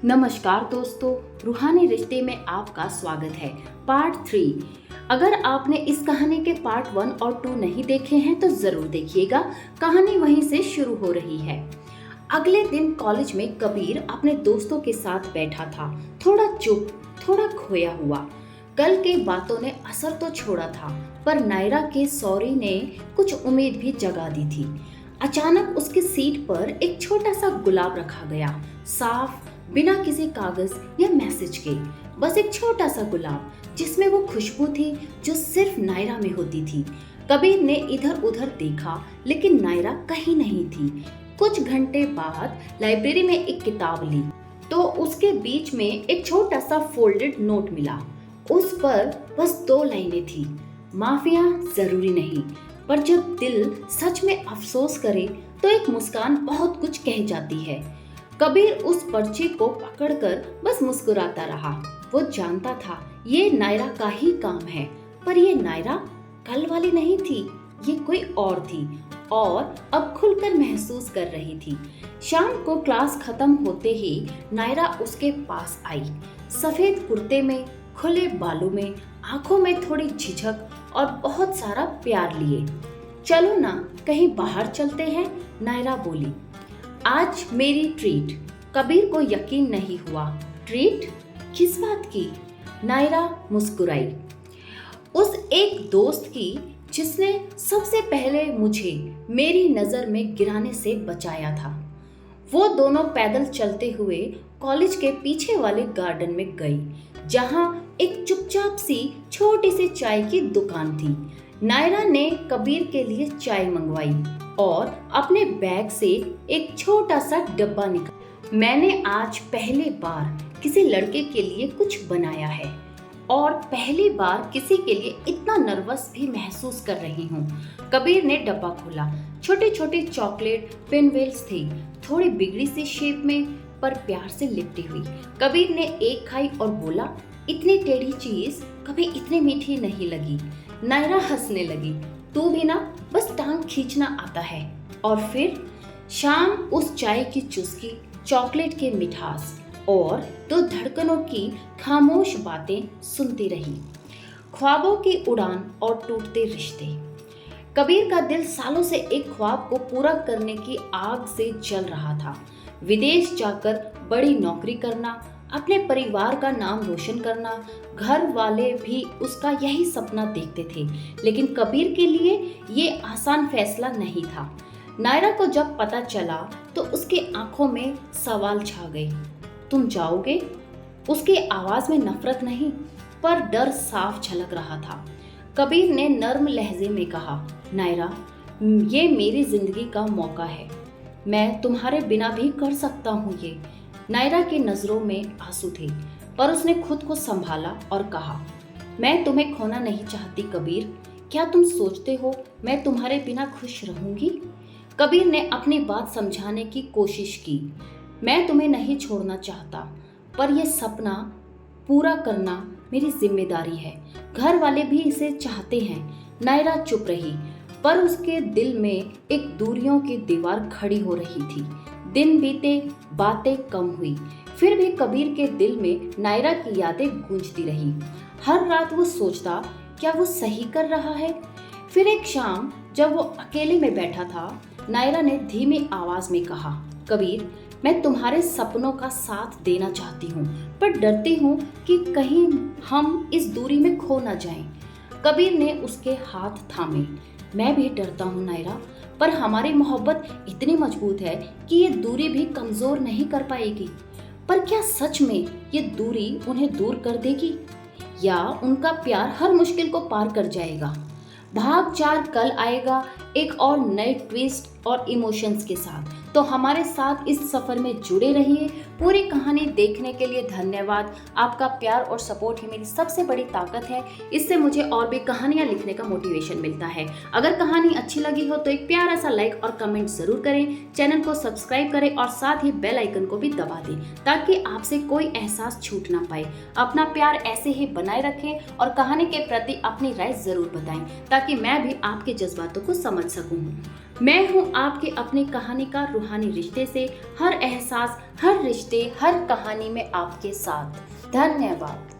नमस्कार दोस्तों, रूहानी रिश्ते में आपका स्वागत है। पार्ट 3। अगर आपने इस कहानी के पार्ट 1 और 2 नहीं देखे हैं तो जरूर देखिएगा। कहानी वहीं से शुरू हो रही है। अगले दिन कॉलेज में कबीर अपने दोस्तों के साथ बैठा था, थोड़ा चुप, थोड़ा खोया हुआ। कल के बातों ने असर तो छोड़ा था, पर नायरा के सॉरी ने कुछ उम्मीद भी जगा दी थी। अचानक उसकी सीट पर एक छोटा सा गुलाब रखा गया, साफ, बिना किसी कागज या मैसेज के। बस एक छोटा सा गुलाब जिसमें वो खुशबू थी जो सिर्फ नायरा में होती थी। कबीर ने इधर उधर देखा, लेकिन नायरा कहीं नहीं थी। कुछ घंटे बाद लाइब्रेरी में एक किताब ली तो उसके बीच में एक छोटा सा फोल्डेड नोट मिला। उस पर बस 2 लाइनें थी। माफिया जरूरी नहीं, पर जब दिल सच में अफसोस करे तो एक मुस्कान बहुत कुछ कह जाती है। कबीर उस पर्चे को पकड़कर बस मुस्कुराता रहा। वो जानता था ये नायरा का ही काम है, पर ये नायरा कल वाली नहीं थी, ये कोई और थी और अब खुलकर महसूस कर रही थी। शाम को क्लास खत्म होते ही नायरा उसके पास आई, सफेद कुर्ते में, खुले बालों में, आंखों में थोड़ी झिझक और बहुत सारा प्यार लिए। चलो ना, कहीं बाहर चलते हैं, नायरा बोली। आज मेरी ट्रीट। कबीर को यकीन नहीं हुआ। ट्रीट? किस बात की? नायरा मुस्कुराई। उस एक दोस्त की जिसने सबसे पहले मुझे मेरी नजर में गिराने से बचाया था। वो दोनों पैदल चलते हुए कॉलेज के पीछे वाले गार्डन में गई, जहां एक चुपचाप सी छोटी सी चाय की दुकान थी। नायरा ने कबीर के लिए चाय मंगवाई और अपने बैग से एक छोटा सा डब्बा निकाला। मैंने आज पहली बार किसी लड़के के लिए कुछ बनाया है और पहली बार किसी के लिए इतना नर्वस भी महसूस कर रही हूँ। कबीर ने डब्बा खोला। छोटे छोटे चॉकलेट पिनवेल्स थी, थोड़ी बिगड़ी सी शेप में, पर प्यार से लिपटी हुई। कबीर ने एक खाई और बोला, इतनी टेढ़ी चीज कभी इतनी मीठी नहीं लगी। नायरा हंसने लगी। तू भी ना, बस टांग खींचना आता है। और फिर शाम उस चाय की चुस्की, चॉकलेट की मिठास और 2 धड़कनों की खामोश बातें सुनती रही। ख्वाबों की उड़ान और टूटते रिश्ते। कबीर का दिल सालों से एक ख्वाब को पूरा करने की आग से जल रहा था। विदेश जाकर बड़ी नौकरी करना, अपने परिवार का नाम रोशन करना। घर वाले भी उसका यही सपना देखते थे, लेकिन कबीर के लिए ये आसान फैसला नहीं था। नायरा को जब पता चला तो उसकी आंखों में सवाल छा गए। तुम जाओगे? उसकी आवाज में नफरत नहीं, पर डर साफ झलक रहा था। कबीर ने नर्म लहजे में कहा, नायरा, ये मेरी जिंदगी का मौका है। मैं तुम्हारे बिना भी कर सकता हूँ ये। नायरा की नजरों में आंसू थे, पर उसने खुद को संभाला और कहा, मैं तुम्हें खोना नहीं चाहती कबीर। क्या तुम सोचते हो मैं तुम्हारे बिना खुश रहूंगी? कबीर ने अपनी बात समझाने की कोशिश की। मैं तुम्हें नहीं छोड़ना चाहता, पर यह सपना पूरा करना मेरी जिम्मेदारी है। घर वाले भी इसे चाहते हैं। नायरा चुप रही, पर उसके दिल में एक दूरियों की दीवार खड़ी हो रही थी। दिन बीते, बातें कम हुई, फिर भी कबीर के दिल में नायरा की यादें गूंजती रही। हर रात वो सोचता, क्या वो सही कर रहा है? फिर एक शाम जब वो अकेले में बैठा था, नायरा ने धीमी आवाज में कहा, कबीर, मैं तुम्हारे सपनों का साथ देना चाहती हूँ, पर डरती हूँ कि कहीं हम इस दूरी में खो न जाएं। कबीर ने उसके हाथ थामे। मैं भी डरता हूँ नायरा, पर हमारी मोहब्बत इतनी मजबूत है कि ये दूरी भी कमजोर नहीं कर पाएगी। पर क्या सच में ये दूरी उन्हें दूर कर देगी, या उनका प्यार हर मुश्किल को पार कर जाएगा? भाग 4 कल आएगा, एक और नए ट्विस्ट और इमोशंस के साथ। तो हमारे साथ इस सफर में जुड़े रहिए। पूरी कहानी देखने के लिए धन्यवाद। आपका प्यार और सपोर्ट ही मेरी सबसे बड़ी ताकत है। इससे मुझे और भी कहानियां लिखने का मोटिवेशन मिलता है। अगर कहानी अच्छी लगी हो तो एक प्यारा सा लाइक और कमेंट जरूर करें। चैनल को सब्सक्राइब करें और साथ ही बेल आइकन को भी दबा दें, ताकि आपसे कोई एहसास छूट ना पाए। अपना प्यार ऐसे ही बनाए रखें और कहानी के प्रति अपनी राय जरूर बताएं, ताकि मैं भी आपके जज्बातों को समझ सकूं। मैं हूँ आपके अपने कहानीकार रूहानी रिश्ते से, हर एहसास, हर रिश्ते, हर कहानी में आपके साथ। धन्यवाद।